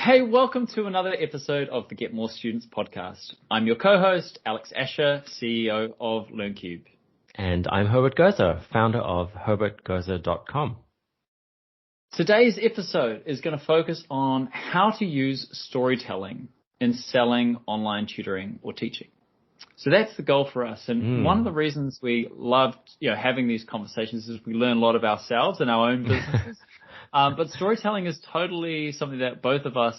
Hey, welcome to another episode of the Get More Students podcast. I'm your co-host, Alex Asher, CEO of LearnCube. And I'm Herbert Gozer, founder of herbertgozer.com. Today's episode is going to focus on how to use storytelling in selling online tutoring or teaching. So that's the goal for us. And one of the reasons we love having these conversations is we learn a lot of ourselves and our own businesses. But storytelling is totally something that both of us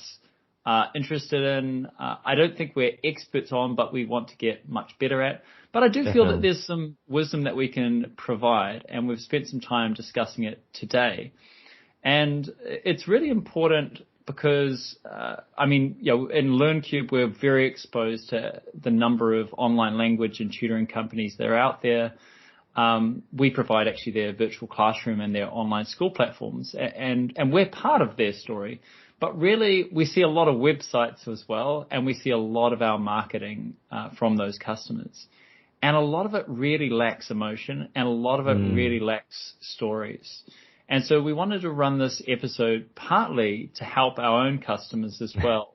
are interested in. I don't think we're experts on, but we want to get much better at. But I do feel that there's some wisdom that we can provide, and we've spent some time discussing it today. And it's really important because, in LearnCube, we're very exposed to the number of online language and tutoring companies that are out there. We provide actually their virtual classroom and their online school platforms, and we're part of their story. But really, we see a lot of websites as well, and we see a lot of our marketing from those customers. And a lot of it really lacks emotion, and a lot of it really lacks stories. And so we wanted to run this episode partly to help our own customers as well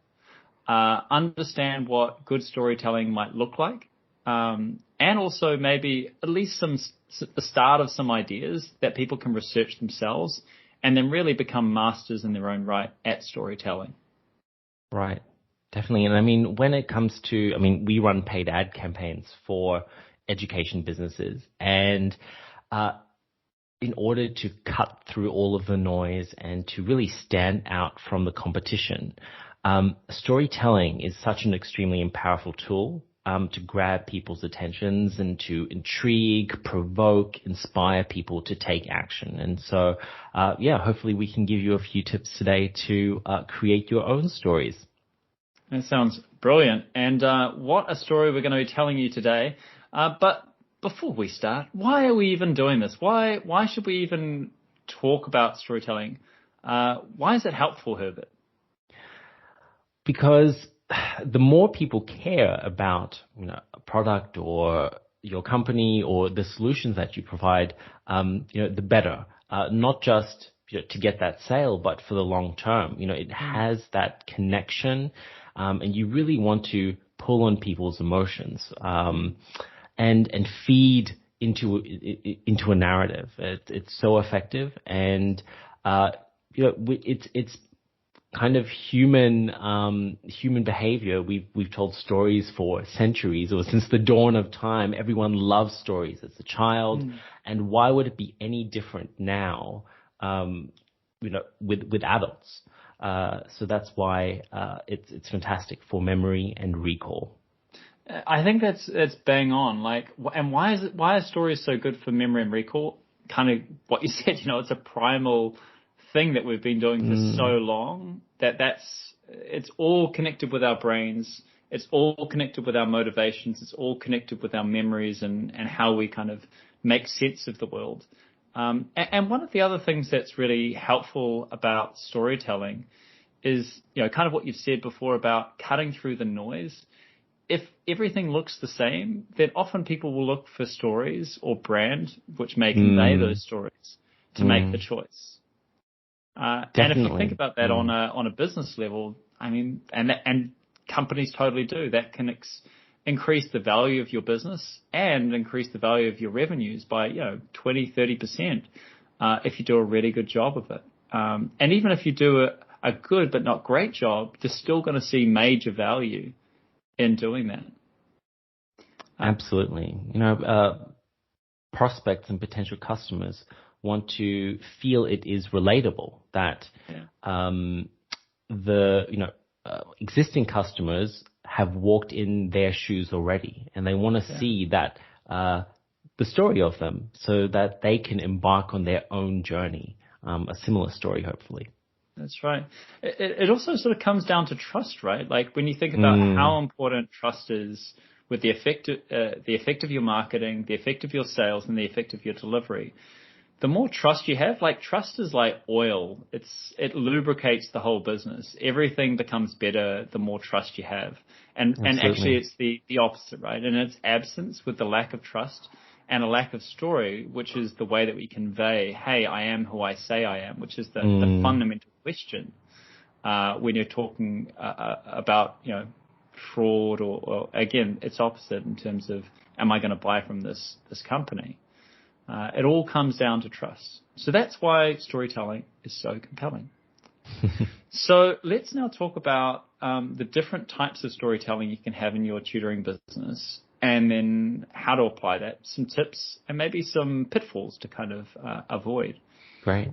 understand what good storytelling might look like. And also maybe at least the start of some ideas that people can research themselves and then really become masters in their own right at storytelling. Right. Definitely. And when it comes to, we run paid ad campaigns for education businesses, and in order to cut through all of the noise and to really stand out from the competition, storytelling is such an extremely powerful tool to grab people's attentions and to intrigue, provoke, inspire people to take action. And so, hopefully we can give you a few tips today to create your own stories. That sounds brilliant. And what a story we're going to be telling you today. But before we start, why are we even doing this? Why should we even talk about storytelling? Why is it helpful, Herbert? Because the more people care about a product or your company or the solutions that you provide, the better. Not just to get that sale, but for the long term. It has that connection, and you really want to pull on people's emotions and feed into a narrative. It's so effective, and it's kind of human behavior. We've told stories for centuries, or since the dawn of time. Everyone loves stories as a child, and why would it be any different now? With adults. So that's why it's fantastic for memory and recall. I think that's bang on. And why are stories so good for memory and recall? Kind of what you said. It's a primal thing that we've been doing for so long it's all connected with our brains. It's all connected with our motivations. It's all connected with our memories and how we kind of make sense of the world. And one of the other things that's really helpful about storytelling is, kind of what you've said before about cutting through the noise. If everything looks the same, then often people will look for stories or brand which may convey those stories to make the choice. And if you think about that on a business level, and companies totally do, that can increase the value of your business and increase the value of your revenues by 20-30% if you do a really good job of it. And even if you do a good but not great job, you're still going to see major value in doing that. Absolutely. Prospects and potential customers want to feel it is relatable, that existing customers have walked in their shoes already, and they want to see that the story of them, so that they can embark on their own journey, a similar story, hopefully. That's right. It also sort of comes down to trust, right? Like when you think about how important trust is with the effect of your marketing, the effect of your sales, and the effect of your delivery. The more trust you have, trust is like oil. It lubricates the whole business. Everything becomes better the more trust you have. And actually it's the opposite, right? And it's absence with the lack of trust and a lack of story, which is the way that we convey, hey, I am who I say I am, which is the fundamental question. when you're talking about, fraud or again, it's opposite in terms of, am I going to buy from this company? It all comes down to trust. So that's why storytelling is so compelling. So let's now talk about the different types of storytelling you can have in your tutoring business, and then how to apply that, some tips, and maybe some pitfalls to kind of avoid. Great.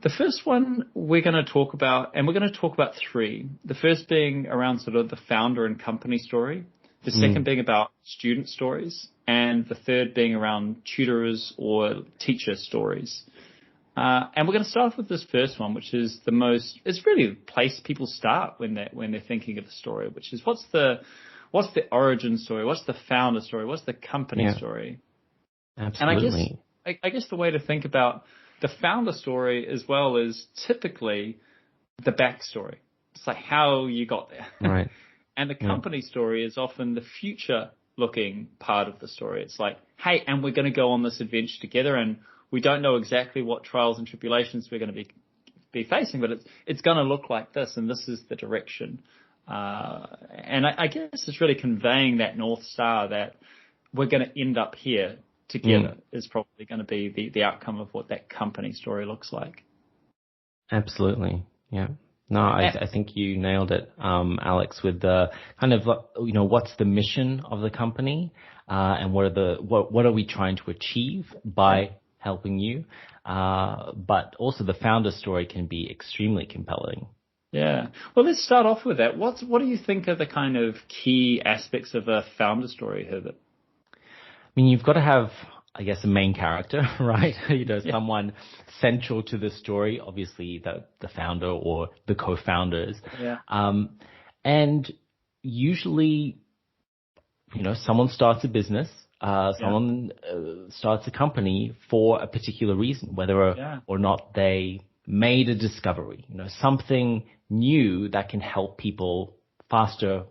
The first one we're going to talk about, and we're going to talk about three. The first being around sort of the founder and company story. The second being about student stories. And the third being around tutors or teacher stories. And we're going to start off with this first one, which is it's really the place people start when they're thinking of a story, which is what's the origin story? What's the founder story? What's the company story? Absolutely. And I guess the way to think about the founder story as well is typically the backstory. It's like how you got there. Right. And the company story is often the future-looking part of the story. It's like, hey, and we're going to go on this adventure together, and we don't know exactly what trials and tribulations we're going to be facing, but it's going to look like this, and this is the direction. And I guess it's really conveying that North Star that we're going to end up here together is probably going to be the outcome of what that company story looks like. Absolutely. Yeah. No, I think you nailed it, Alex, with the kind of, what's the mission of the company, and what are we trying to achieve by helping you? But also the founder story can be extremely compelling. Yeah. Well, let's start off with that. What do you think are the kind of key aspects of a founder story, Herbert? I mean, you've got to have, I guess, a main character, right? Someone central to the story, obviously the founder or the co-founders. Yeah. And usually, someone starts a business, someone starts a company for a particular reason, whether or not they made a discovery, something new that can help people faster,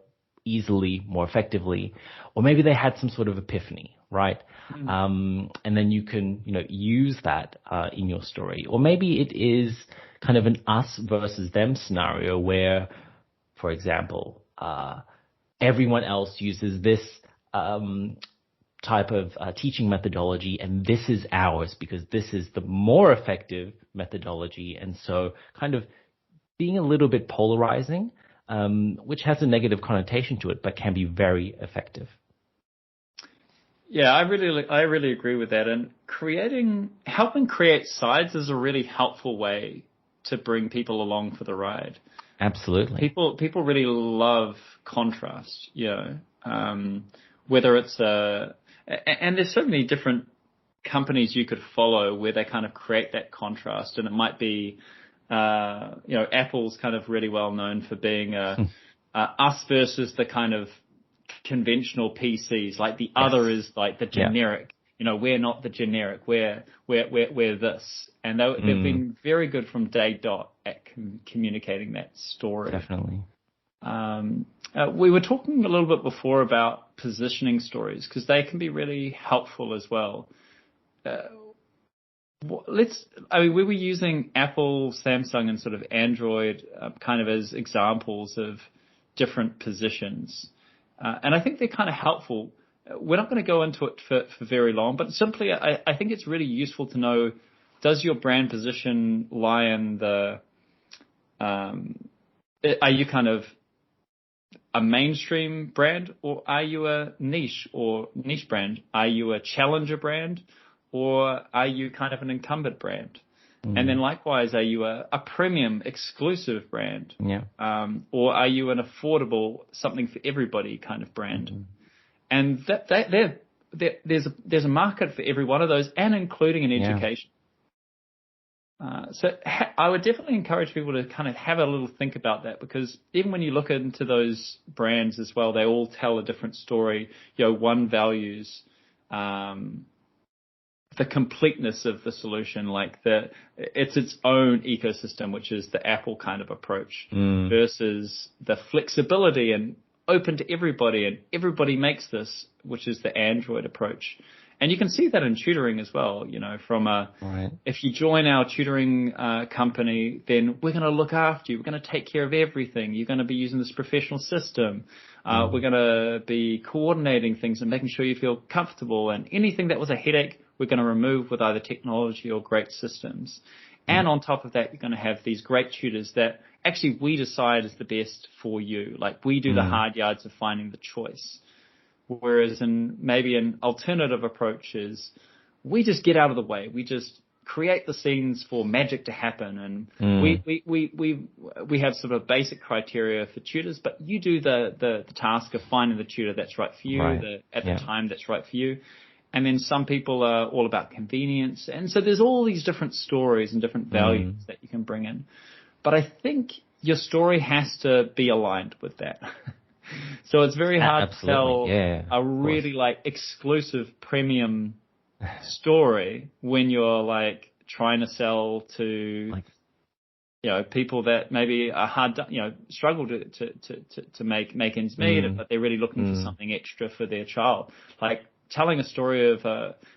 easily, more effectively, or maybe they had some sort of epiphany, right? And then you can, use that in your story. Or maybe it is kind of an us versus them scenario where, for example, everyone else uses this type of teaching methodology, and this is ours because this is the more effective methodology. And so kind of being a little bit polarizing, which has a negative connotation to it, but can be very effective. Yeah, I really agree with that. And helping create sides is a really helpful way to bring people along for the ride. Absolutely. People really love contrast, whether it's and there's so many different companies you could follow where they kind of create that contrast. And it might be, Apple's kind of really well known for being us versus the kind of conventional PCs. Like the other is like the generic. We're not the generic. We're this. And they've been very good from day dot at communicating that story. Definitely. We were talking a little bit before about positioning stories because they can be really helpful as well. We were using Apple, Samsung, and sort of Android kind of as examples of different positions. And I think they're kind of helpful. We're not going to go into it for very long, but simply I think it's really useful to know, does your brand position lie in are you kind of a mainstream brand, or are you a niche brand? Are you a challenger brand, or are you kind of an incumbent brand? And then likewise, are you a premium exclusive brand? Yeah. Or are you an affordable, something for everybody kind of brand? And there's a market for every one of those, and including in education. So I would definitely encourage people to kind of have a little think about that, because even when you look into those brands as well, they all tell a different story. One values the completeness of the solution, like it's its own ecosystem, which is the Apple kind of approach, versus the flexibility and open to everybody, and everybody makes this, which is the Android approach. And you can see that in tutoring as well, if you join our tutoring company, then we're going to look after you. We're going to take care of everything. You're going to be using this professional system. We're going to be coordinating things and making sure you feel comfortable. And anything that was a headache, we're going to remove with either technology or great systems. And on top of that, you're going to have these great tutors that actually we decide is the best for you. Like we do the hard yards of finding the choice. Whereas maybe an alternative approach is we just get out of the way. We just create the scenes for magic to happen. And we have sort of basic criteria for tutors, but you do the task of finding the tutor that's right for you at the time that's right for you. And then some people are all about convenience. And so there's all these different stories and different values that you can bring in. But I think your story has to be aligned with that. So it's very hard to tell a really exclusive premium story when you're trying to sell to people that maybe are hard, struggle to make ends meet, but they're really looking for something extra for their child. Like telling a story of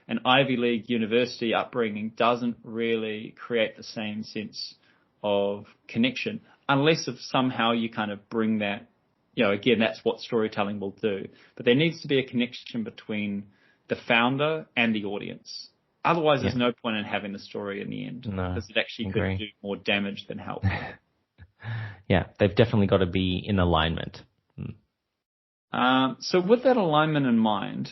an Ivy League university upbringing doesn't really create the same sense of connection unless if somehow you kind of bring that. Again, that's what storytelling will do. But there needs to be a connection between the founder and the audience. Otherwise, there's no point in having the story in the end. No, because it actually could do more damage than help. Yeah, they've definitely got to be in alignment. So with that alignment in mind,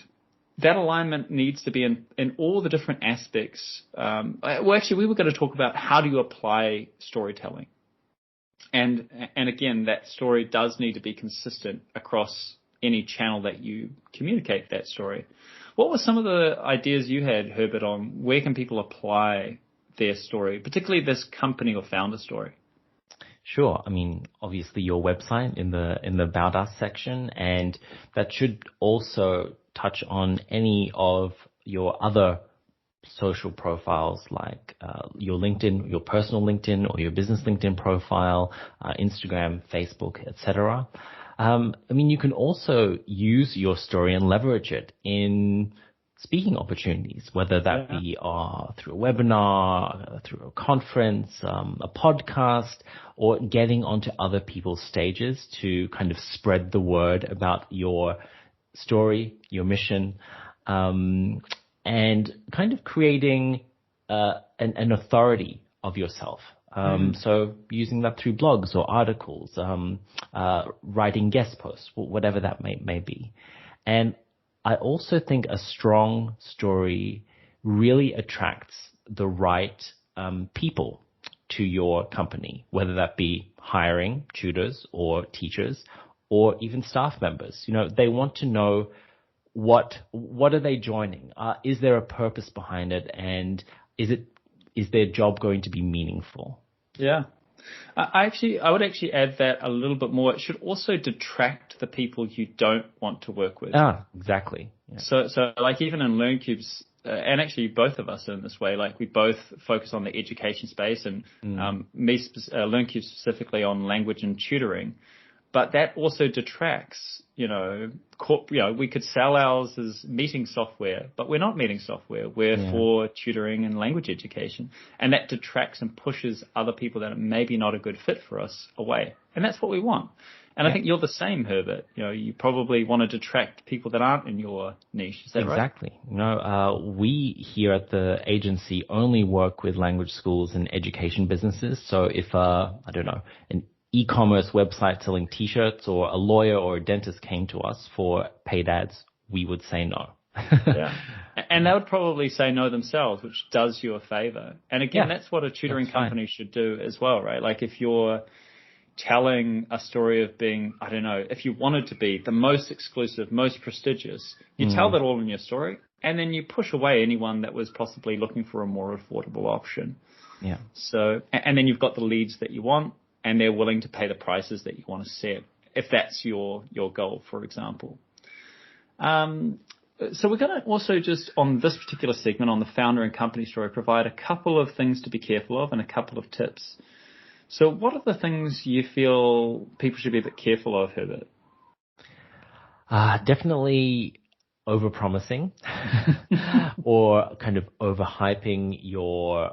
that alignment needs to be in all the different aspects. Actually, we were going to talk about how do you apply storytelling. And again, that story does need to be consistent across any channel that you communicate that story. What were some of the ideas you had, Herbert, on where can people apply their story, particularly this company or founder story? Sure. I mean, obviously your website in the About Us section, and that should also touch on any of your other social profiles like your LinkedIn, your personal LinkedIn or your business LinkedIn profile, Instagram, Facebook, etc. I mean, you can also use your story and leverage it in speaking opportunities, whether that be through a webinar, through a conference, a podcast, or getting onto other people's stages to kind of spread the word about your story, your mission, and kind of creating an authority of yourself. So using that through blogs or articles, writing guest posts, whatever that may be. And I also think a strong story really attracts the right people to your company, whether that be hiring tutors or teachers or even staff members. They want to know what are they joining? Is there a purpose behind it? And is their job going to be meaningful? Yeah. I would actually add that a little bit more. It should also detract the people you don't want to work with. Exactly. Yeah. So like even in LearnCube's, and actually both of us are in this way, like we both focus on the education space and LearnCube specifically on language and tutoring. But that also detracts, we could sell ours as meeting software, but we're not meeting software. We're for tutoring and language education. And that detracts and pushes other people that are maybe not a good fit for us away. And that's what we want. And I think you're the same, Herbert. You probably want to detract people that aren't in your niche. Is that right? Exactly. We here at the agency only work with language schools and education businesses. So if, an e-commerce website selling t-shirts or a lawyer or a dentist came to us for paid ads, we would say no. And they would probably say no themselves, which does you a favor. And again, that's what a tutoring company should do as well, right? Like if you're telling a story of being, if you wanted to be the most exclusive, most prestigious, you tell that all in your story, and then you push away anyone that was possibly looking for a more affordable option. Yeah. So, and then you've got the leads that you want, and they're willing to pay the prices that you want to set, if that's your goal, for example. So we're going to also just, on this particular segment, on the founder and company story, provide a couple of things to be careful of and a couple of tips. So what are the things you feel people should be a bit careful of, Herbert? Definitely overpromising or kind of overhyping your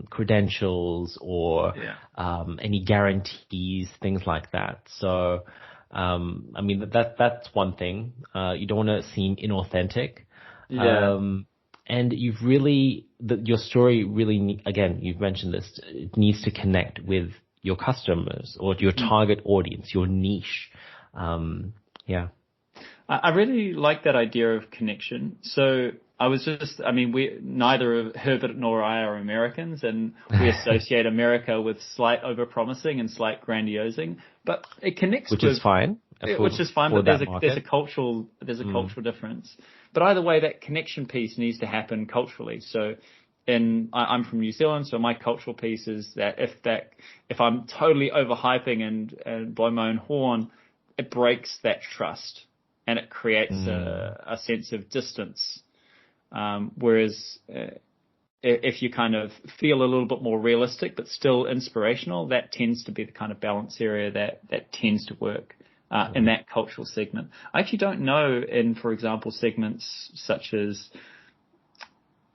credentials or any guarantees, things like that. So, I mean, that's one thing. You don't want to seem inauthentic. Yeah. And you've really, your story really, again, you've mentioned this, it needs to connect with your customers or your target audience, your niche. Yeah. I really like that idea of connection. So neither Herbert nor I are Americans, and we associate America with slight overpromising and slight grandiosing, but it connects which is fine. But there's a cultural difference. But either way, that connection piece needs to happen culturally. So I'm from New Zealand, so my cultural piece is that if I'm totally overhyping and blowing my own horn, it breaks that trust and it creates a sense of distance. Whereas if you kind of feel a little bit more realistic but still inspirational, that tends to be the kind of balance area that tends to work in that cultural segment. I actually don't know in, for example, segments such as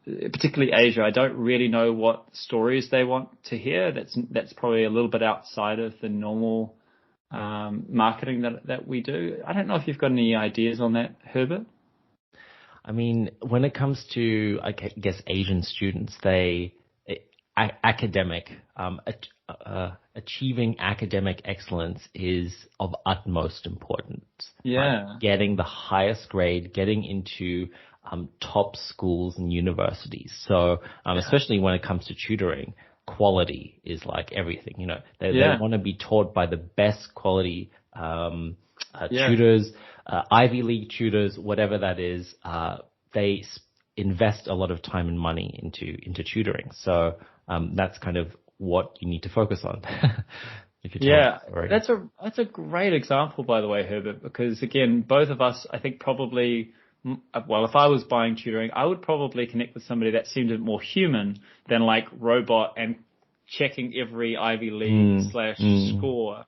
particularly Asia, I don't really know what stories they want to hear. That's probably a little bit outside of the normal marketing that we do. I don't know if you've got any ideas on that, Herbert. I mean, when it comes to, I guess, Asian students, achieving academic excellence is of utmost importance. Yeah. Right? Getting the highest grade, getting into top schools and universities. So, especially when it comes to tutoring, quality is like everything. You know, they want to be taught by the best quality tutors, Ivy League tutors, whatever that is. They invest a lot of time and money into tutoring. So that's kind of what you need to focus on. If you're that's a great example, by the way, Herbert, because again, both of us, I think probably, well, if I was buying tutoring, I would probably connect with somebody that seemed a bit more human than like robot and checking every Ivy League / score.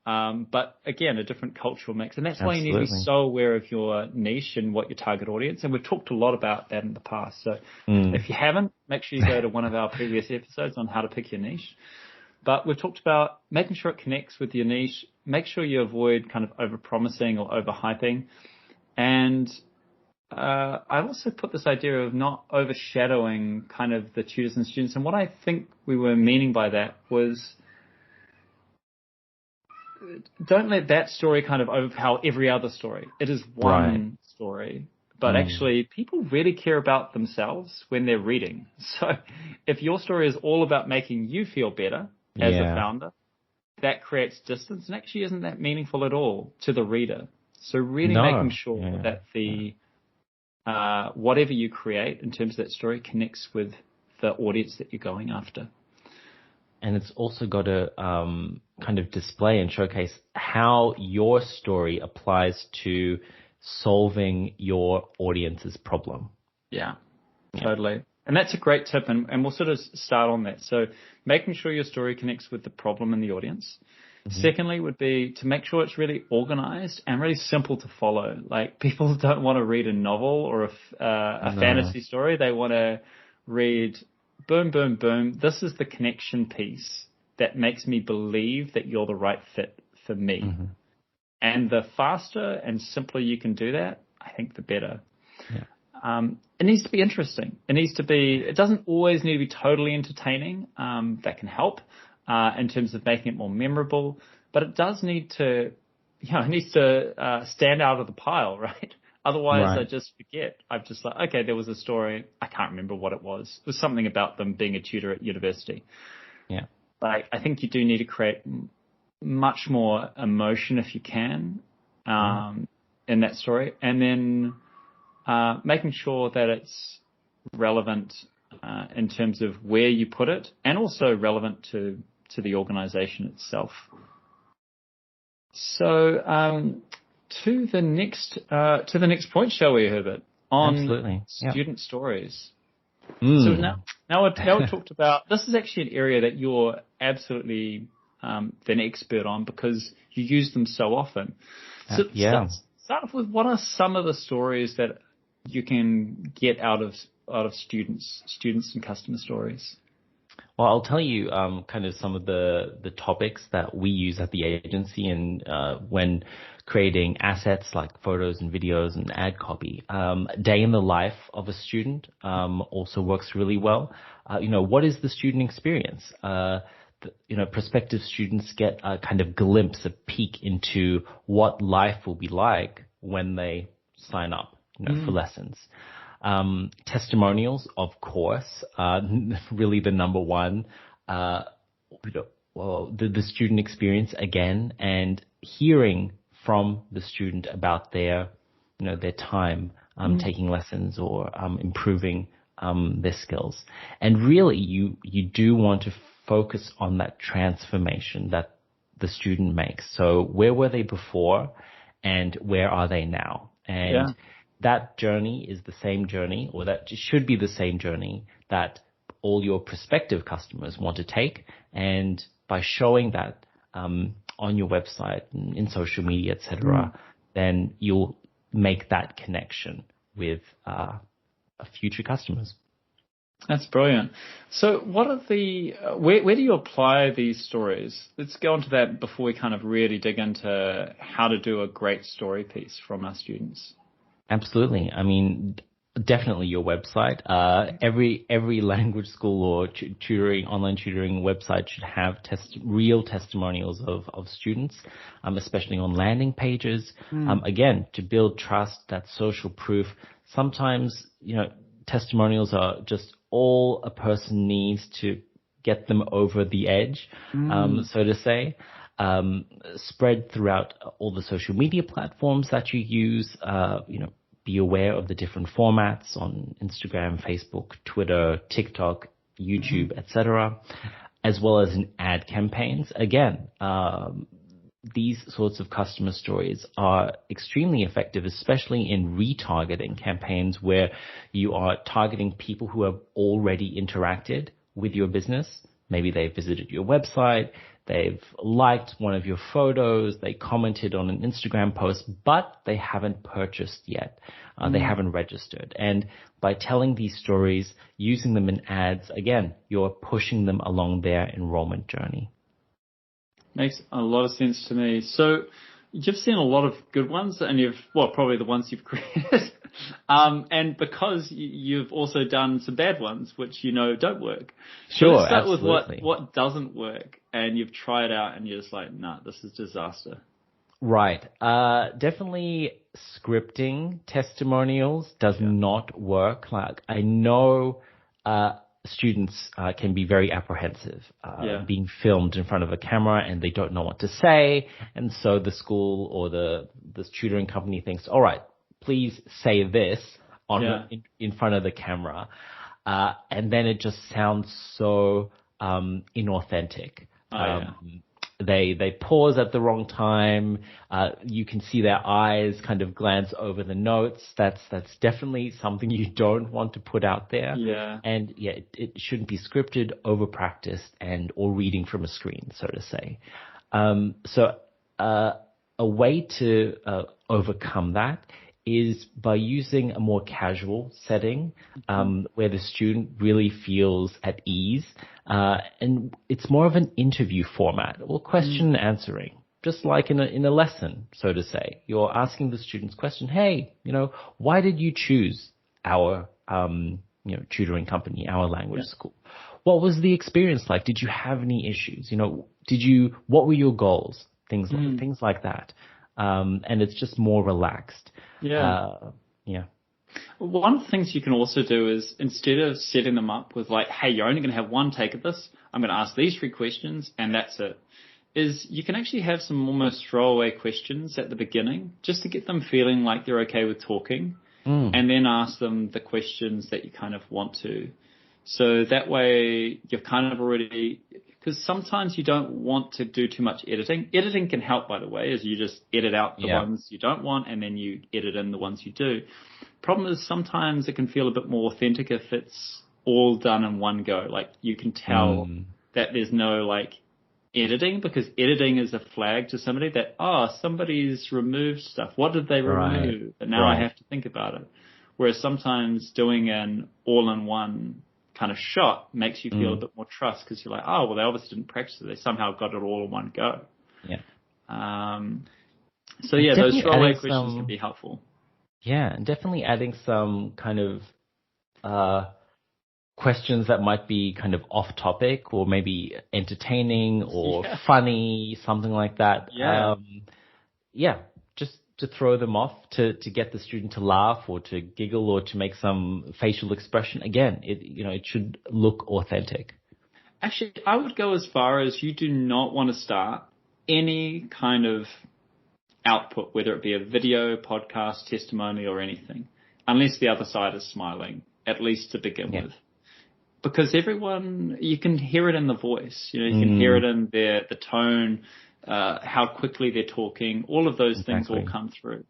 But again, a different cultural mix. And that's why you need to be so aware of your niche and what your target audience. And we've talked a lot about that in the past. So if you haven't, make sure you go to one of our previous episodes on how to pick your niche. But we've talked about making sure it connects with your niche. Make sure you avoid kind of overpromising or overhyping. And I also put this idea of not overshadowing kind of the tutors and students. And what I think we were meaning by that was, don't let that story kind of overpower every other story. It is one story, but actually people really care about themselves when they're reading. So if your story is all about making you feel better as a founder, that creates distance and actually isn't that meaningful at all to the reader. So really making sure that whatever you create in terms of that story connects with the audience that you're going after. And it's also got to kind of display and showcase how your story applies to solving your audience's problem. Yeah, totally. And that's a great tip, and we'll sort of start on that. So making sure your story connects with the problem in the audience. Mm-hmm. Secondly would be to make sure it's really organized and really simple to follow. Like, people don't want to read a novel or a fantasy story. They want to read boom, boom, boom. This is the connection piece that makes me believe that you're the right fit for me. Mm-hmm. And the faster and simpler you can do that, I think the better. Yeah. It needs to be interesting. It doesn't always need to be totally entertaining. That can help in terms of making it more memorable, but it does need to, it needs to stand out of the pile, right? Otherwise, I just forget. I'm just like, okay, there was a story. I can't remember what it was. It was something about them being a tutor at university. Yeah. Like, I think you do need to create much more emotion if you can in that story. And then making sure that it's relevant in terms of where you put it and also relevant to the organization itself. So, to the next point, shall we, Herbert? On student stories. So now we've talked about, this is actually an area that you're absolutely an expert on because you use them so often. So start off with, what are some of the stories that you can get out of students and customer stories? Well, I'll tell you kind of some of the topics that we use at the agency, and when creating assets like photos and videos and ad copy. Day in the life of a student also works really well. What is the student experience? Prospective students get a kind of glimpse, a peek into what life will be like when they sign up, for lessons. Testimonials, of course, really the number one. The student experience again, and hearing from the student about their time taking lessons or improving their skills. And really, you do want to focus on that transformation that the student makes. So where were they before and where are they now? And that journey is the same journey, or that should be the same journey that all your prospective customers want to take. And by showing that on your website, in social media, etc., then you'll make that connection with future customers. That's brilliant. So what are where do you apply these stories? Let's go into that before we kind of really dig into how to do a great story piece from our students. Absolutely. I mean, definitely your website. Every language school or online tutoring website should have real testimonials of students, especially on landing pages. Again, to build trust, that social proof. Sometimes, testimonials are just all a person needs to get them over the edge, so to say. Spread throughout all the social media platforms that you use. Be aware of the different formats on Instagram, Facebook, Twitter, TikTok, YouTube, etc., as well as in ad campaigns. Again, these sorts of customer stories are extremely effective, especially in retargeting campaigns where you are targeting people who have already interacted with your business. Maybe they visited your website, they've liked one of your photos, they commented on an Instagram post, but they haven't purchased yet. They haven't registered. And by telling these stories, using them in ads, again, you're pushing them along their enrollment journey. Makes a lot of sense to me. So you've seen a lot of good ones, and probably the ones you've created. And because you've also done some bad ones, which don't work. Sure, so let's start absolutely. with what doesn't work, and you've tried out, and you're just like, nah, this is disaster. Right. Definitely scripting testimonials does not work. Like, I know students can be very apprehensive being filmed in front of a camera, and they don't know what to say. And so the school or the tutoring company thinks, all right, please say this in front of the camera. And then it just sounds so inauthentic. They pause at the wrong time. You can see their eyes kind of glance over the notes. That's definitely something you don't want to put out there. Yeah. And it shouldn't be scripted, over practiced, or reading from a screen, so to say. So a way to overcome that is by using a more casual setting where the student really feels at ease. And it's more of an interview format or question and answering, just like in a lesson, so to say. You're asking the students question, hey, why did you choose our tutoring company, our language school? What was the experience like? Did you have any issues? What were your goals? Things like that. And it's just more relaxed. One of the things you can also do is, instead of setting them up with like, hey, you're only going to have one take at this, I'm going to ask these 3 questions and that's it, is you can actually have some almost throwaway questions at the beginning just to get them feeling like they're okay with talking, and then ask them the questions that you kind of want to. So that way you've kind of already, because sometimes you don't want to do too much editing. Editing can help, by the way, as you just edit out the ones you don't want and then you edit in the ones you do. Problem is sometimes it can feel a bit more authentic if it's all done in one go. Like you can tell that there's no editing, because editing is a flag to somebody that, somebody's removed stuff. What did they remove? But now I have to think about it. Whereas sometimes doing an all-in-one kind of shot makes you feel a bit more trust because you're like, oh, well, they obviously didn't practice it. They somehow got it all in one go. Yeah. So yeah, those throwaway questions can be helpful. Yeah, and definitely adding some kind of questions that might be kind of off topic or maybe entertaining or funny, something like that. Yeah. Just to throw them off, to get the student to laugh or to giggle or to make some facial expression. Again, it should look authentic. Actually, I would go as far as you do not want to start any kind of output, whether it be a video, podcast, testimony, or anything, unless the other side is smiling, at least to begin with. Because everyone, you can hear it in the voice, you can hear it in the tone, how quickly they're talking, all of those things all come through.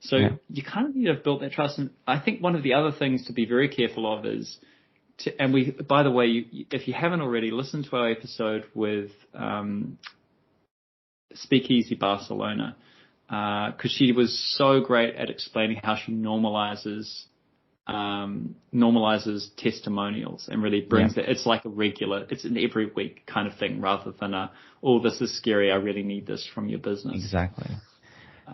So you kind of need to have built that trust. And I think one of the other things to be very careful of is, by the way, if you haven't already, listen to our episode with Speakeasy Barcelona, because she was so great at explaining how she normalizes testimonials and really brings that. It's like it's an every week kind of thing rather than this is scary, I really need this from your business. Exactly.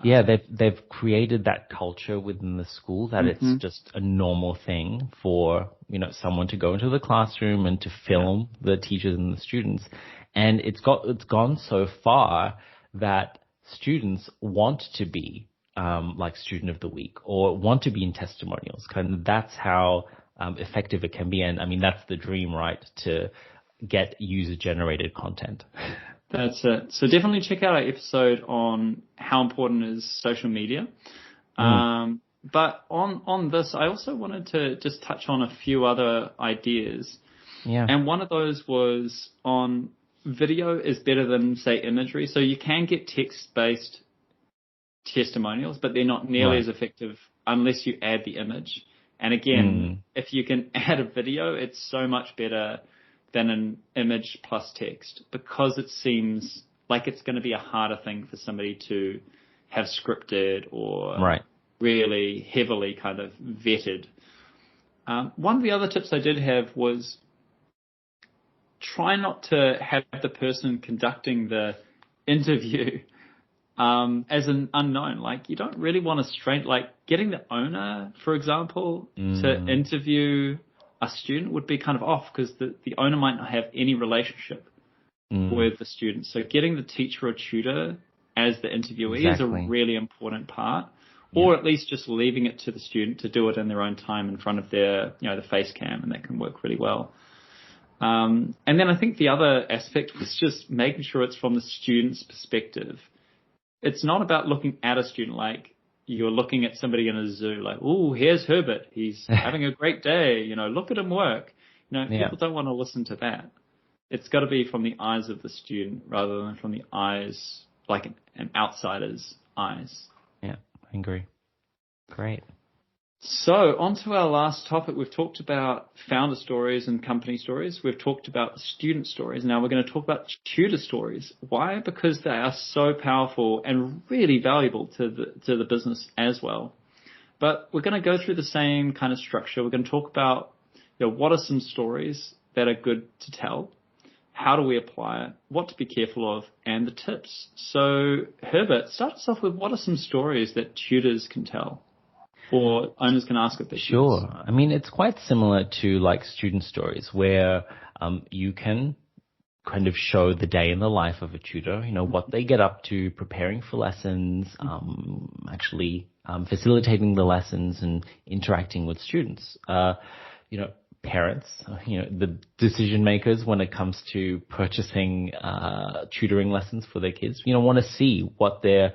They've created that culture within the school that it's just a normal thing for, someone to go into the classroom and to film the teachers and the students. And it's gone so far that students want to be like student of the week or want to be in testimonials. That's how effective it can be. And I mean, that's the dream, right? To get user-generated content. That's it. So definitely check out our episode on how important is social media. But on this, I also wanted to just touch on a few other ideas. Yeah. And one of those was on video is better than, say, imagery. So you can get text-based testimonials, but they're not nearly as effective unless you add the image. And again, if you can add a video, it's so much better than an image plus text because it seems like it's going to be a harder thing for somebody to have scripted or really heavily kind of vetted. One of the other tips I did have was try not to have the person conducting the interview as an unknown. Like, you don't really want to like getting the owner, for example, to interview a student would be kind of off because the owner might not have any relationship with the student. So getting the teacher or tutor as the interviewee is a really important part, or at least just leaving it to the student to do it in their own time in front of their, the face cam, and that can work really well. And then I think the other aspect was just making sure it's from the student's perspective. It's not about looking at a student like you're looking at somebody in a zoo, like, oh, here's Herbert. He's having a great day. Look at him work. People don't want to listen to that. It's got to be from the eyes of the student rather than from the eyes, like an outsider's eyes. Yeah, I agree. Great. So on to our last topic. We've talked about founder stories and company stories. We've talked about student stories. Now we're going to talk about tutor stories. Why? Because they are so powerful and really valuable to the business as well. But we're going to go through the same kind of structure. We're going to talk about what are some stories that are good to tell, how do we apply it, what to be careful of, and the tips. So Herbert, start us off with what are some stories that tutors can tell? Or owners can ask if they Sure. I mean, it's quite similar to like student stories where you can kind of show the day in the life of a tutor, what they get up to, preparing for lessons, actually facilitating the lessons and interacting with students. Parents, the decision makers when it comes to purchasing tutoring lessons for their kids, want to see what their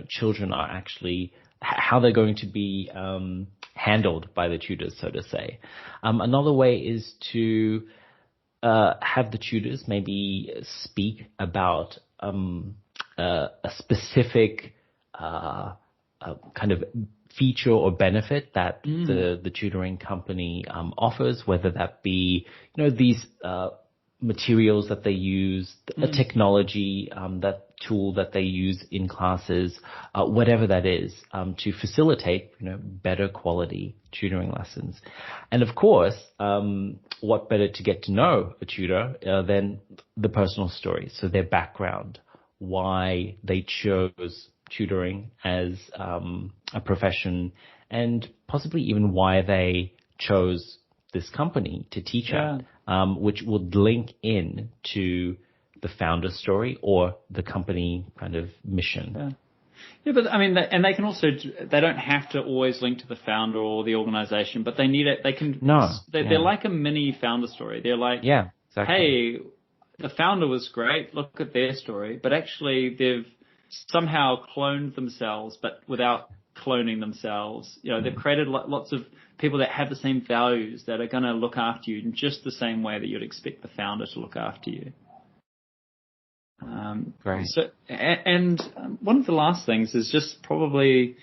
children are actually, how they're going to be handled by the tutors, so to say. Another way is to have the tutors maybe speak about a specific kind of feature or benefit that the tutoring company offers, whether that be these materials that they use, the technology, that tool that they use in classes, whatever that is, to facilitate, better quality tutoring lessons. And of course, what better to get to know a tutor than the personal story, so their background, why they chose tutoring as a profession, and possibly even why they chose this company to teach at, which would link in to the founder's story or the company kind of mission. Yeah, but I mean, they can also, they don't have to always link to the founder or the organization, but they need it. They can, they're like a mini founder story. They're like, hey, the founder was great. Look at their story. But actually they've somehow cloned themselves, but without cloning themselves. They've created lots of people that have the same values that are going to look after you in just the same way that you'd expect the founder to look after you. Great. So, and one of the last things is just probably,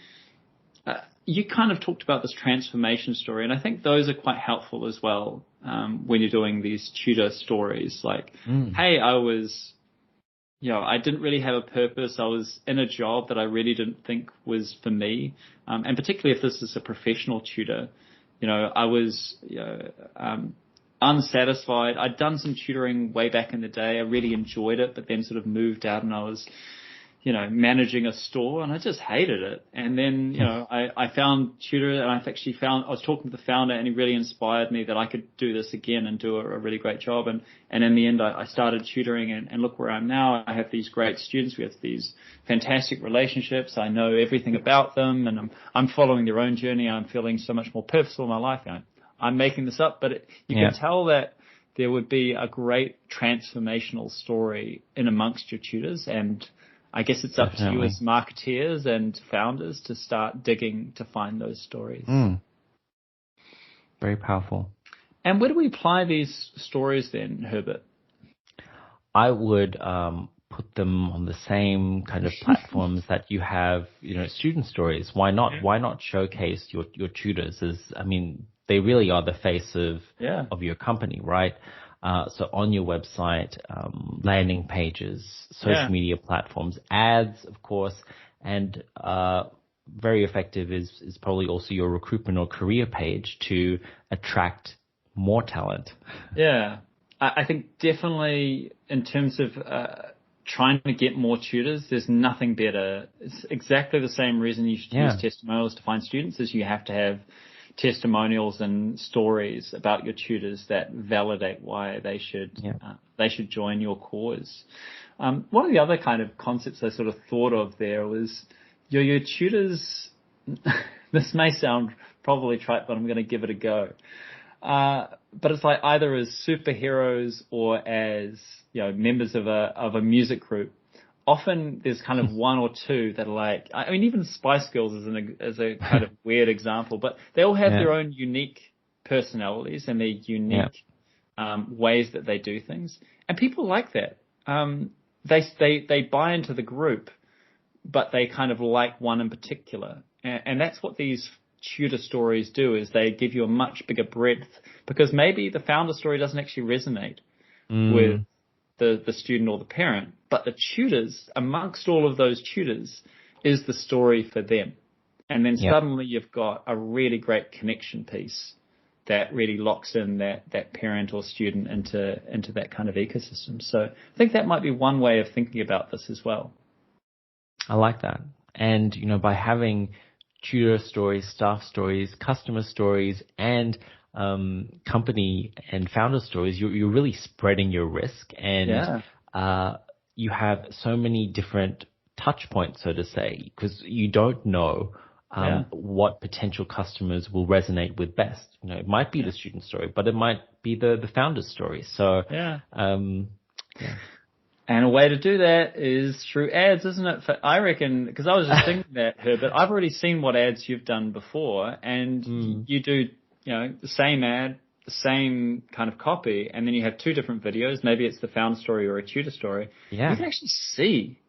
you kind of talked about this transformation story, and I think those are quite helpful as well when you're doing these tutor stories. Like, hey, I was, I didn't really have a purpose. I was in a job that I really didn't think was for me, and particularly if this is a professional tutor, I was unsatisfied. I'd done some tutoring way back in the day. I really enjoyed it, but then sort of moved out and I was, managing a store, and I just hated it. And then, I found tutor, and I was talking to the founder, and he really inspired me that I could do this again and do a really great job. And in the end, I started tutoring, and look where I am now. I have these great students. We have these fantastic relationships. I know everything about them, and I'm following their own journey. I'm feeling so much more purposeful in my life. I'm making this up, but you can tell that there would be a great transformational story in amongst your tutors, and I guess it's up to you as marketeers and founders to start digging to find those stories. Very powerful. And where do we apply these stories then, Herbert? I would put them on the same kind of platforms that you have, student stories. Why not? Why not showcase your tutors as, they really are the face of your company, right? So on your website, landing pages, social media platforms, ads, of course, and very effective is probably also your recruitment or career page to attract more talent. Yeah, I think definitely in terms of trying to get more tutors, there's nothing better. It's exactly the same reason you should use testimonials to find students, is you have to have testimonials and stories about your tutors that validate why they should join your cause. One of the other kind of concepts I sort of thought of there was your tutors. This may sound probably trite, but I'm going to give it a go. But it's like either as superheroes or as members of a music group. Often there's kind of one or two that are like, even Spice Girls is a kind of weird example, but they all have their own unique personalities and their unique ways that they do things. And people like that. They buy into the group, but they kind of like one in particular. And that's what these tutor stories do, is they give you a much bigger breadth, because maybe the founder story doesn't actually resonate with the student or the parent, but the tutors, amongst all of those tutors, is the story for them. And then suddenly you've got a really great connection piece that really locks in that parent or student into that kind of ecosystem. So I think that might be one way of thinking about this as well. I like that. And, by having tutor stories, staff stories, customer stories, and company and founder stories, you're really spreading your risk, and you have so many different touch points, so to say, because you don't know what potential customers will resonate with best. It might be the student story, but it might be the founder's story. So And a way to do that is through ads, isn't it? I reckon, because I was just thinking that, Herbert, I've already seen what ads you've done before, and you do, the same ad, the same kind of copy, and then you have two different videos. Maybe it's the founder story or a tutor story. Yeah. You can actually see.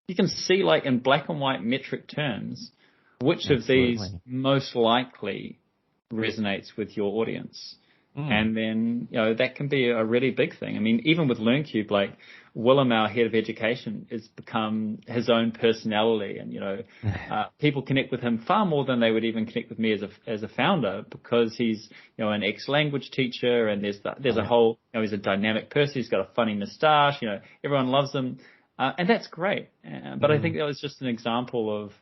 You can see, like, in black and white metric terms, which of these most likely resonates with your audience. And then, that can be a really big thing. I mean, even with LearnCube, like Willem, our head of education, has become his own personality. And, people connect with him far more than they would even connect with me as a founder, because he's, an ex-language teacher, and there's a whole, he's a dynamic person. He's got a funny moustache, everyone loves him. And that's great. But I think that was just an example of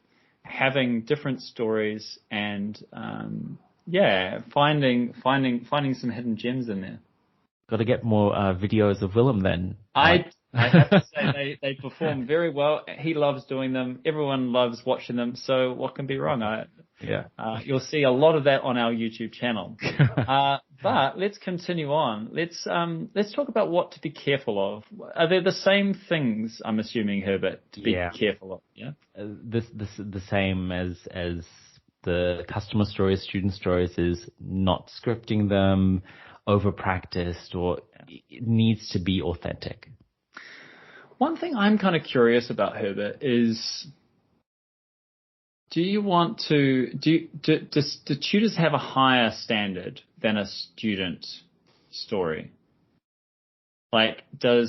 having different stories and, finding some hidden gems in there. Got to get more videos of Willem then. I have to say they perform very well. He loves doing them. Everyone loves watching them. So what can be wrong? You'll see a lot of that on our YouTube channel. But let's continue on. Let's talk about what to be careful of. Are there the same things, I'm assuming, Herbert, to be careful of? Yeah. The same as the customer stories, student stories, is not scripting them, over practiced, or it needs to be authentic. One thing I'm kind of curious about, Herbert, is do tutors have a higher standard than a student story? Like, do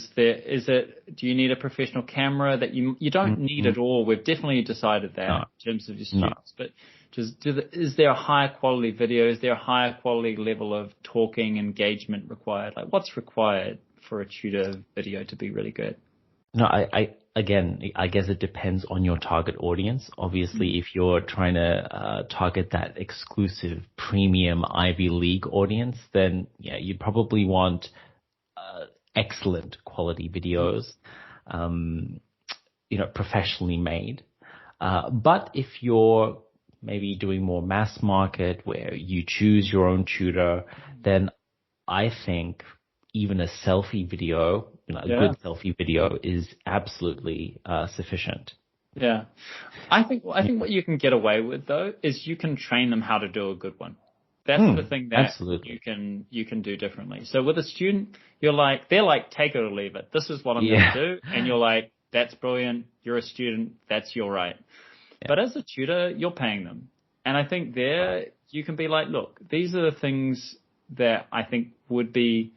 you need a professional camera that you don't need at all? We've definitely decided that in terms of your students, but is there a higher quality video? Is there a higher quality level of talking engagement required? Like, what's required for a tutor video to be really good? No, I guess it depends on your target audience. Obviously, if you're trying to target that exclusive premium Ivy League audience, then you probably want excellent quality videos, professionally made. But if you're maybe doing more mass market where you choose your own tutor, then I think even a selfie video, a good selfie video, is absolutely sufficient. Yeah. I think what you can get away with, though, is you can train them how to do a good one. That's the thing that you can do differently. So with a student, they're like, take it or leave it. This is what I'm going to do. And you're like, that's brilliant. You're a student. That's your right. Yeah. But as a tutor, you're paying them. And I think you can be like, look, these are the things that I think would be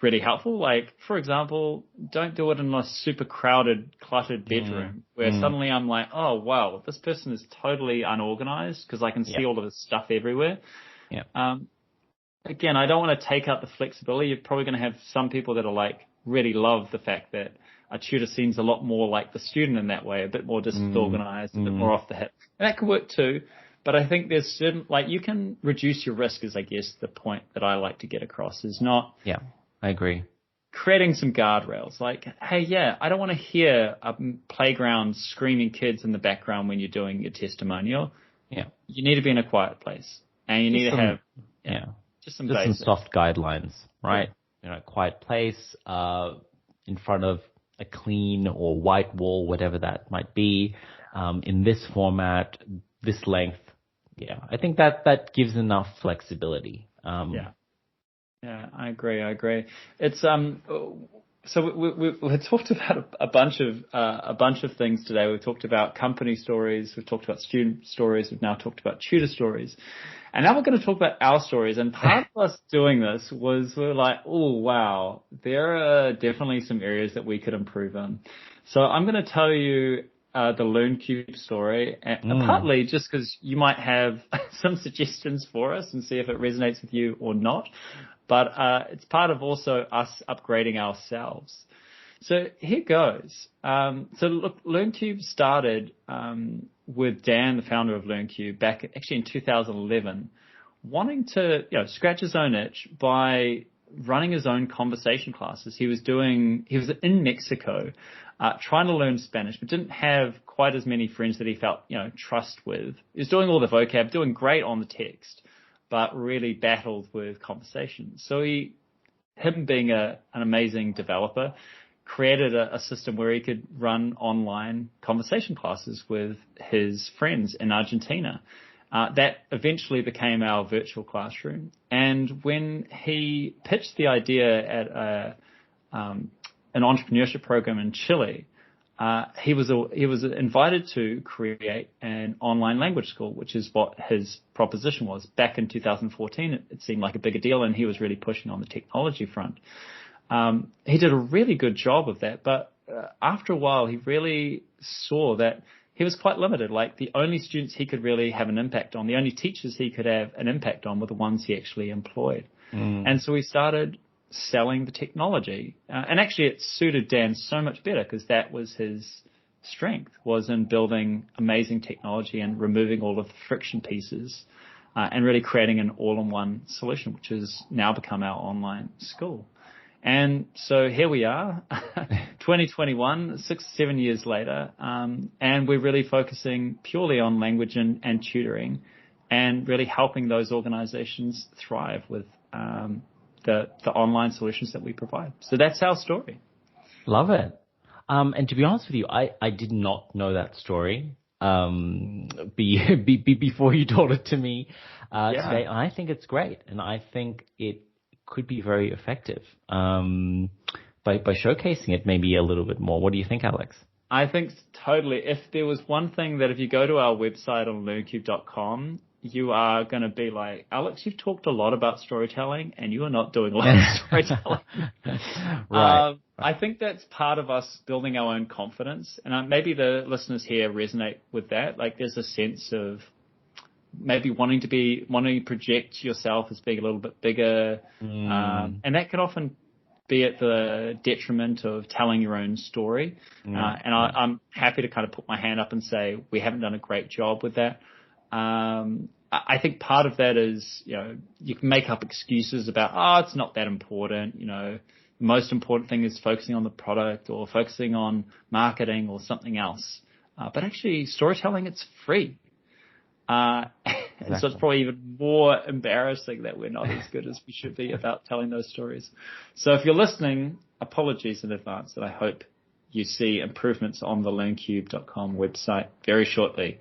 really helpful. Like, for example, don't do it in a super crowded, cluttered bedroom where suddenly I'm like, oh, wow, this person is totally unorganized because I can see all of this stuff everywhere. Yeah. Again, I don't want to take out the flexibility. You're probably going to have some people that are like really love the fact that a tutor seems a lot more like the student in that way, a bit more disorganized, a bit more off the hip. And that can work too. But I think there's certain, like, you can reduce your risk is, I guess, the point that I like to get across is not. Yeah, I agree. Creating some guardrails. Like, hey, I don't want to hear a playground screaming kids in the background when you're doing your testimonial. Yeah. You need to be in a quiet place. And you need to have just some soft guidelines, right? Quiet place, in front of a clean or white wall, whatever that might be, in this format, this length. Yeah, I think that gives enough flexibility. Yeah, I agree. It's so we talked about a bunch of things today. We've talked about company stories, we've talked about student stories, we've now talked about tutor stories. And now we're going to talk about our stories. And part of us doing this was we're like, oh, wow, there are definitely some areas that we could improve on. So I'm going to tell you the LearnCube story, and partly just because you might have some suggestions for us and see if it resonates with you or not. But it's part of also us upgrading ourselves. So here goes. So look, LearnCube started with Dan, the founder of LearnCube, back actually in 2011, wanting to scratch his own itch by running his own conversation classes. He was in Mexico, trying to learn Spanish, but didn't have quite as many friends that he felt trust with. He was doing all the vocab, doing great on the text, but really battled with conversation. So him being an amazing developer, created a system where he could run online conversation classes with his friends in Argentina. That eventually became our virtual classroom. And when he pitched the idea at an entrepreneurship program in Chile, he was invited to create an online language school, which is what his proposition was. Back in 2014, it seemed like a bigger deal, and he was really pushing on the technology front. He did a really good job of that, but after a while, he really saw that he was quite limited. Like, the only students he could really have an impact on, the only teachers he could have an impact on, were the ones he actually employed. And so he started selling the technology. And actually, it suited Dan so much better, because that was his strength, was in building amazing technology and removing all of the friction pieces, and really creating an all-in-one solution, which has now become our online school. And so here we are, 2021, 7 years later, and we're really focusing purely on language and tutoring, and really helping those organizations thrive with the online solutions that we provide. So that's our story. Love it. And to be honest with you, I did not know that story before you told it to me today. I think it's great, and I think it could be very effective by showcasing it maybe a little bit more. What do you think, Alex? I think totally. If there was one thing that, if you go to our website on learncube.com, you are going to be like, Alex, you've talked a lot about storytelling, and you are not doing a lot of storytelling. Right. I think that's part of us building our own confidence, and maybe the listeners here resonate with that. Like, there's a sense of maybe wanting to project yourself as being a little bit bigger, and that can often be at the detriment of telling your own story. And I'm happy to kind of put my hand up and say we haven't done a great job with that. I think part of that is, you can make up excuses about, it's not that important. The most important thing is focusing on the product or focusing on marketing or something else. But actually, storytelling, it's free. And so it's probably even more embarrassing that we're not as good as we should be about telling those stories. So if you're listening, apologies in advance, and I hope you see improvements on the learncube.com website very shortly.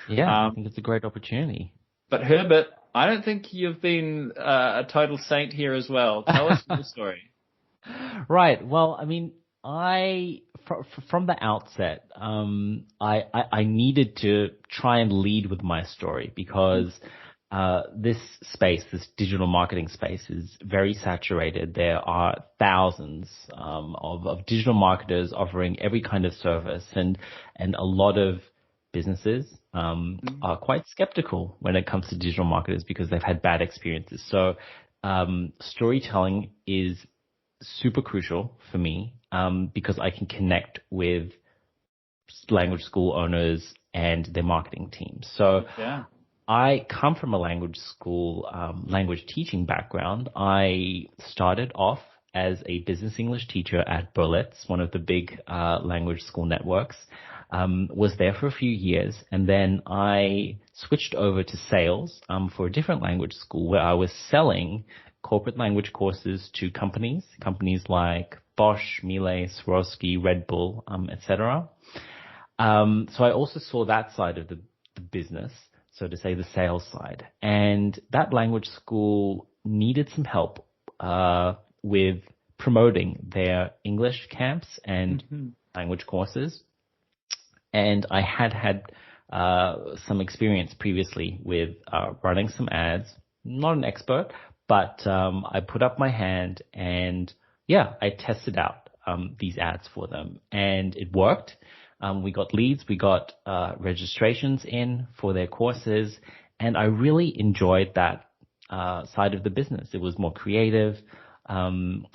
Yeah, I think it's a great opportunity. But Herbert, I don't think you've been a total saint here as well. Tell us your story. Right. Well, I mean, from the outset, I needed to try and lead with my story, because this digital marketing space, is very saturated. There are thousands of digital marketers offering every kind of service, and a lot of businesses are quite skeptical when it comes to digital marketers, because they've had bad experiences. So storytelling is super crucial for me, because I can connect with language school owners and their marketing teams. So I come from a language school, language teaching background. I started off as a business English teacher at Berlitz, one of the big language school networks. Was there for a few years, and then I switched over to sales for a different language school, where I was selling corporate language courses to companies like Bosch, Miele, Swarovski, Red Bull, etc. So I also saw that side of the business, so to say, the sales side. And that language school needed some help with promoting their English camps and language courses. And I had some experience previously with running some ads. Not an expert, but I put up my hand, and I tested out these ads for them, and it worked. We got leads, we got registrations in for their courses, and I really enjoyed that side of the business. It was more creative, and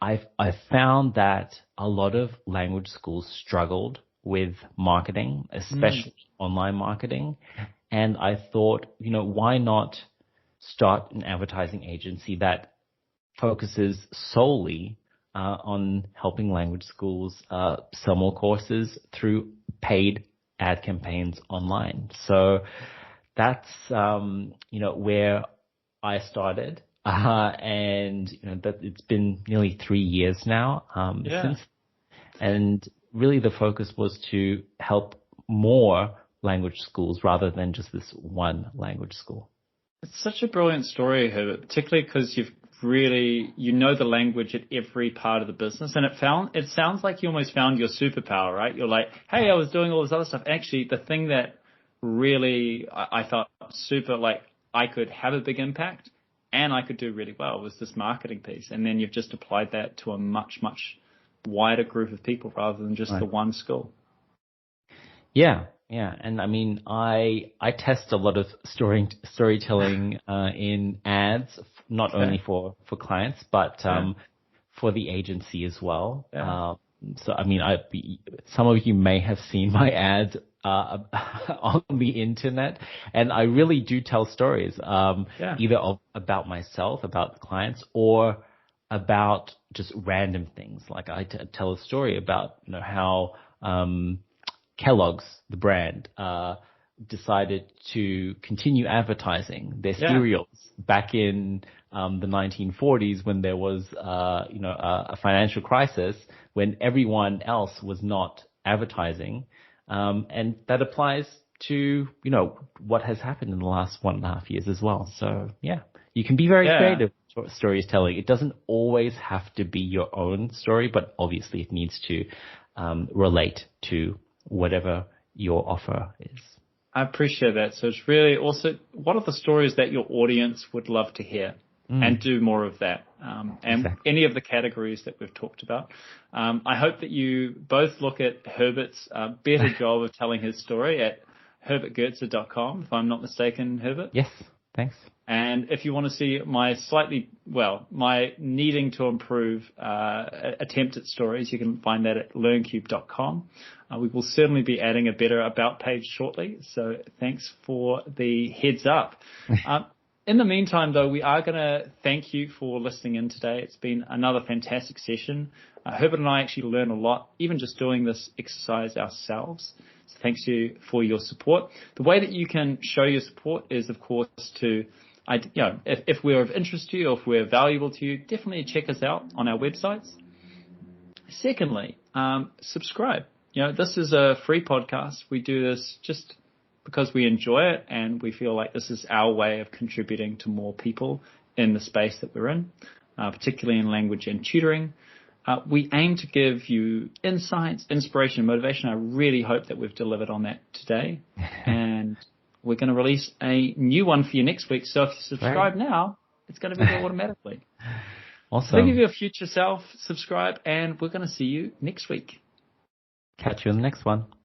I found that a lot of language schools struggled with marketing, especially online marketing. And I thought, why not start an advertising agency that focuses solely on helping language schools sell more courses through paid ad campaigns online. So that's where I started, and that it's been nearly 3 years now since. And really, the focus was to help more language schools rather than just this one language school. It's such a brilliant story, Herbert, particularly because you've really, you know the language at every part of the business. And it sounds like you almost found your superpower, right? You're like, hey, I was doing all this other stuff. Actually, the thing that really I felt super like I could have a big impact and I could do really well was this marketing piece. And then you've just applied that to a much, much wider group of people rather than just the one school. Yeah. Yeah. And I mean, I test a lot of storytelling in ads, not only for clients, but for the agency as well. Yeah. So, I mean, some of you may have seen my ads on the internet, and I really do tell stories, either about myself, about the clients, or about just random things. Like I tell a story about, how Kellogg's, the brand, decided to continue advertising their cereals back in the 1940s when there was, a financial crisis when everyone else was not advertising. And that applies to, what has happened in the last 1.5 years as well. So, you can be very creative with storytelling. It doesn't always have to be your own story, but obviously it needs to relate to whatever your offer is. I appreciate that. So it's really also, what are the stories that your audience would love to hear? And do more of that. And any of the categories that we've talked about. I hope that you both look at Herbert's better job of telling his story at herbertgoetze.com, if I'm not mistaken, Herbert. Yes, thanks. And if you want to see my my needing to improve attempt at stories, you can find that at learncube.com. We will certainly be adding a better about page shortly. So thanks for the heads up. In the meantime, though, we are going to thank you for listening in today. It's been another fantastic session. Herbert and I actually learn a lot, even just doing this exercise ourselves. So thanks you for your support. The way that you can show your support is, of course, if we're of interest to you or if we're valuable to you, definitely check us out on our websites. Secondly, subscribe. This is a free podcast. We do this just because we enjoy it and we feel like this is our way of contributing to more people in the space that we're in, particularly in language and tutoring. We aim to give you insights, inspiration, and motivation. I really hope that we've delivered on that today. And we're going to release a new one for you next week. So if you subscribe now, it's going to be there automatically. Awesome. Think of your future self, subscribe, and we're going to see you next week. Catch you in the next one.